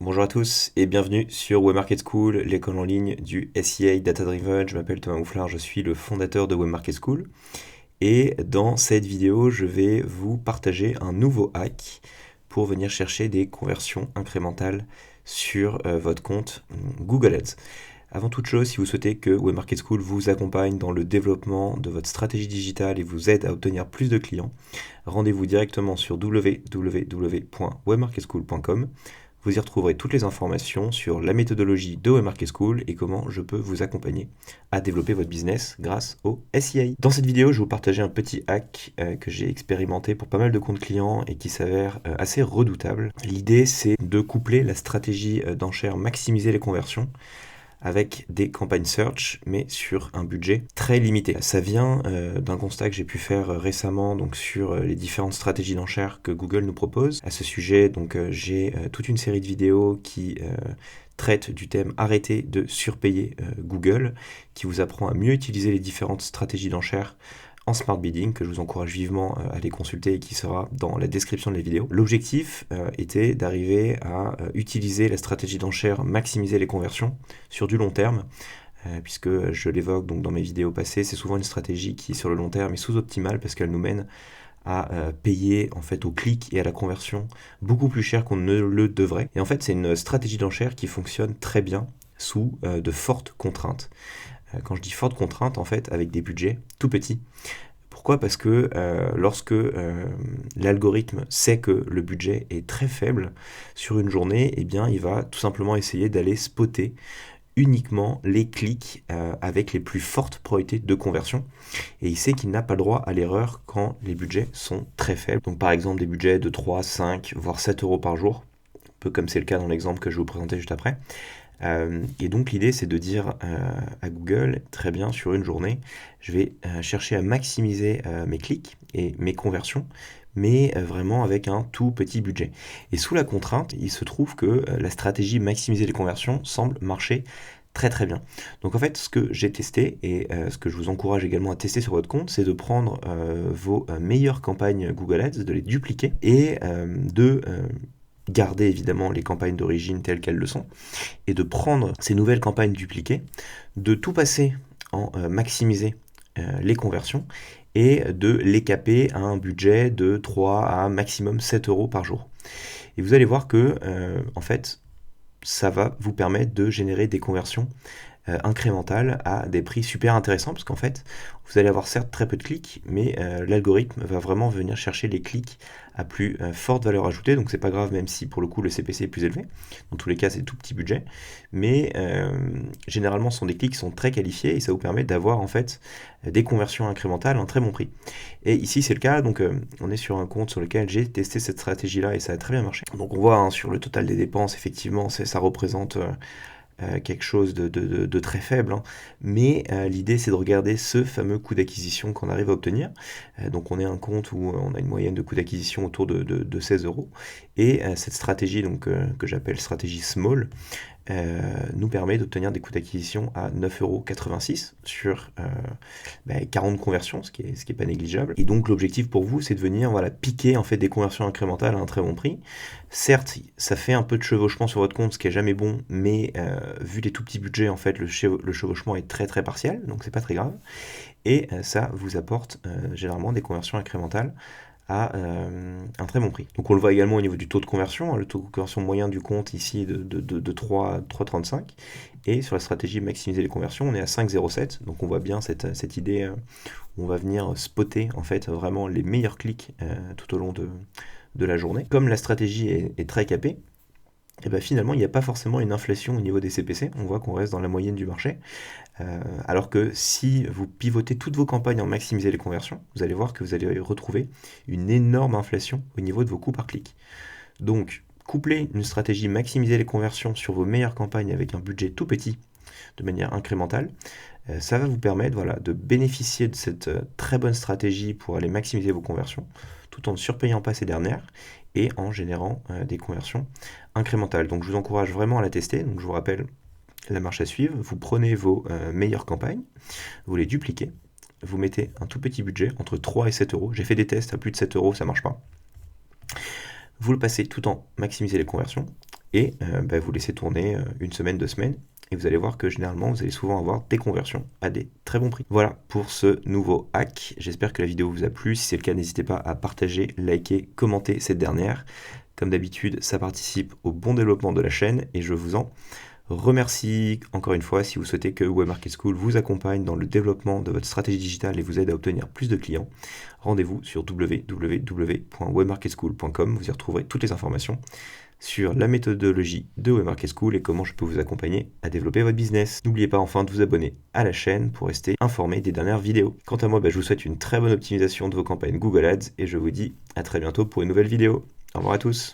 Bonjour à tous et bienvenue sur Web Market School, l'école en ligne du SEA Data Driven. Je m'appelle Thomas Mouflard, je suis le fondateur de Web Market School. Et dans cette vidéo, je vais vous partager un nouveau hack pour venir chercher des conversions incrémentales sur votre compte Google Ads. Avant toute chose, si vous souhaitez que Web Market School vous accompagne dans le développement de votre stratégie digitale et vous aide à obtenir plus de clients, rendez-vous directement sur www.webmarketschool.com. Vous y retrouverez toutes les informations sur la méthodologie de Web Market School et comment je peux vous accompagner à développer votre business grâce au SEA. Dans cette vidéo, je vais vous partager un petit hack que j'ai expérimenté pour pas mal de comptes clients et qui s'avère assez redoutable. L'idée, c'est de coupler la stratégie d'enchère maximiser les conversions avec des campagnes search, mais sur un budget très limité. Ça vient d'un constat que j'ai pu faire récemment donc sur les différentes stratégies d'enchères que Google nous propose. À ce sujet, donc j'ai toute une série de vidéos qui traite du thème arrêter de surpayer Google, qui vous apprend à mieux utiliser les différentes stratégies d'enchères en smart bidding, que je vous encourage vivement à aller consulter et qui sera dans la description de la vidéo. L'objectif était d'arriver à utiliser la stratégie d'enchère, maximiser les conversions sur du long terme, puisque je l'évoque donc dans mes vidéos passées, c'est souvent une stratégie qui sur le long terme est sous-optimale parce qu'elle nous mène à payer en fait au clic et à la conversion beaucoup plus cher qu'on ne le devrait. Et en fait, c'est une stratégie d'enchère qui fonctionne très bien sous de fortes contraintes. Quand je dis fortes contraintes, en fait, avec des budgets tout petits. Pourquoi ? Parce que lorsque l'algorithme sait que le budget est très faible sur une journée, eh bien, il va tout simplement essayer d'aller spotter uniquement les clics avec les plus fortes probabilités de conversion. Et il sait qu'il n'a pas le droit à l'erreur quand les budgets sont très faibles. Donc par exemple des budgets de 3, 5, voire 7 euros par jour, un peu comme c'est le cas dans l'exemple que je vais vous présenter juste après. Et donc l'idée c'est de dire à Google, très bien, sur une journée, je vais chercher à maximiser mes clics et mes conversions, mais vraiment avec un tout petit budget. Et sous la contrainte, il se trouve que la stratégie maximiser les conversions semble marcher très très bien. Donc en fait, ce que j'ai testé et ce que je vous encourage également à tester sur votre compte, c'est de prendre vos meilleures campagnes Google Ads, de les dupliquer et de garder évidemment les campagnes d'origine telles qu'elles le sont, et de prendre ces nouvelles campagnes dupliquées, de tout passer en maximiser les conversions et de les caper à un budget de 3 à maximum 7 euros par jour. Et vous allez voir que en fait, ça va vous permettre de générer des conversions incrémentales à des prix super intéressants, parce qu'en fait, vous allez avoir certes très peu de clics, mais l'algorithme va vraiment venir chercher les clics à plus forte valeur ajoutée, donc c'est pas grave même si pour le coup le CPC est plus élevé, dans tous les cas c'est tout petit budget, mais généralement ce sont des clics qui sont très qualifiés et ça vous permet d'avoir en fait des conversions incrémentales à un très bon prix. Et ici c'est le cas, donc on est sur un compte sur lequel j'ai testé cette stratégie là et ça a très bien marché. Donc on voit sur le total des dépenses, effectivement ça représente quelque chose de très faible, hein. Mais l'idée c'est de regarder ce fameux coût d'acquisition qu'on arrive à obtenir. Donc on est un compte où on a une moyenne de coût d'acquisition autour de 16 euros, et cette stratégie donc, que j'appelle stratégie small nous permet d'obtenir des coûts d'acquisition à 9,86 € sur 40 conversions, ce qui est pas négligeable. Et donc l'objectif pour vous, c'est de venir piquer en fait des conversions incrémentales à un très bon prix. Certes, ça fait un peu de chevauchement sur votre compte, ce qui est jamais bon, mais vu les tout petits budgets, en fait, le chevauchement est très très partiel, donc c'est pas très grave. Et ça vous apporte généralement des conversions incrémentales à un très bon prix. Donc on le voit également au niveau du taux de conversion, hein, le taux de conversion moyen du compte ici est de 3,35, et sur la stratégie maximiser les conversions, on est à 5,07, donc on voit bien cette idée où on va venir spotter en fait vraiment les meilleurs clics tout au long de la journée. Comme la stratégie est très capée, et bien finalement il n'y a pas forcément une inflation au niveau des CPC, on voit qu'on reste dans la moyenne du marché, alors que si vous pivotez toutes vos campagnes en maximiser les conversions, vous allez voir que vous allez retrouver une énorme inflation au niveau de vos coûts par clic. Donc, coupler une stratégie maximiser les conversions sur vos meilleures campagnes avec un budget tout petit, de manière incrémentale, ça va vous permettre de bénéficier de cette très bonne stratégie pour aller maximiser vos conversions, tout en ne surpayant pas ces dernières et en générant des conversions incrémentales. Donc je vous encourage vraiment à la tester. Donc je vous rappelle la marche à suivre, vous prenez vos meilleures campagnes, vous les dupliquez, vous mettez un tout petit budget, entre 3 et 7 euros. J'ai fait des tests à plus de 7 euros, ça marche pas. Vous le passez tout en maximiser les conversions, et vous laissez tourner une semaine, 2 semaines, et vous allez voir que généralement vous allez souvent avoir des conversions à des très bons prix. Voilà pour ce nouveau hack, j'espère que la vidéo vous a plu, si c'est le cas n'hésitez pas à partager, liker, commenter cette dernière. Comme d'habitude, ça participe au bon développement de la chaîne et je vous en remercie encore une fois. Si vous souhaitez que Web Market School vous accompagne dans le développement de votre stratégie digitale et vous aide à obtenir plus de clients, rendez-vous sur www.webmarketschool.com. Vous y retrouverez toutes les informations sur la méthodologie de Web Market School et comment je peux vous accompagner à développer votre business. N'oubliez pas enfin de vous abonner à la chaîne pour rester informé des dernières vidéos. Quant à moi, je vous souhaite une très bonne optimisation de vos campagnes Google Ads et je vous dis à très bientôt pour une nouvelle vidéo. Au revoir à tous.